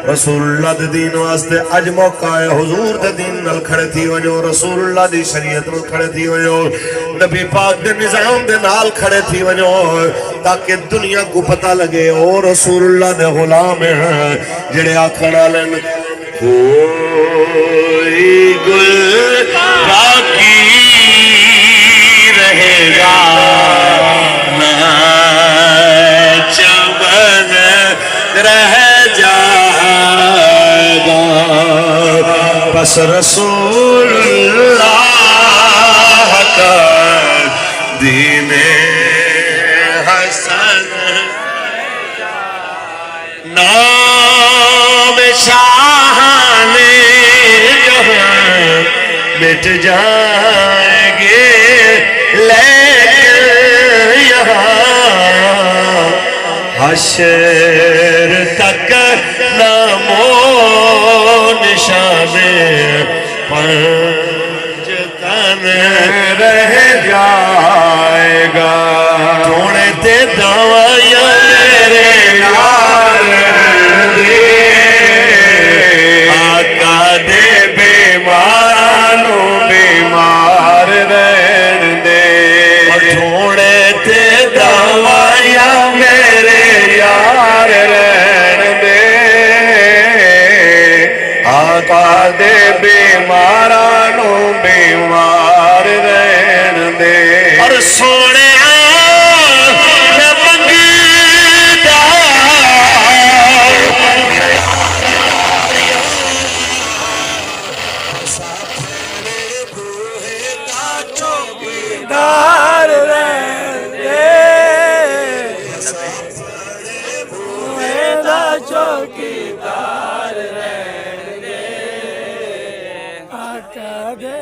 रसूलुल्लाह दे दीन वास्ते अज मौका है हुजूर दे दीन नाल खड़े थी वजो रसूलुल्लाह दी शरीयत नाल खड़े थी वजो नबी पाक दे निजाम दे नाल खड़े थी वजो ताकि दुनिया को पता लगे ओ रसूलुल्लाह दे गुलाम हैं जेड़े आखण वाले कोई गुल बाकी रहेगा रह जाएगा बस रसूलुल्लाह का दीने हसन नाम शाहाने जहां मिट जाएंगे लेकिन यहाँ हशर तक नामो निशाने पंज तन रह जाएगा थोड़े ते दवाइयां मेरे यार दे आका दे बीमारों बीमार रहन दे थोड़े ते दवाइयां मेरे यार रहन दे आका दे बीमारां बीमार रहन दे और सोने चौकीदार रहन दे चौकीदार रहन दे आका दे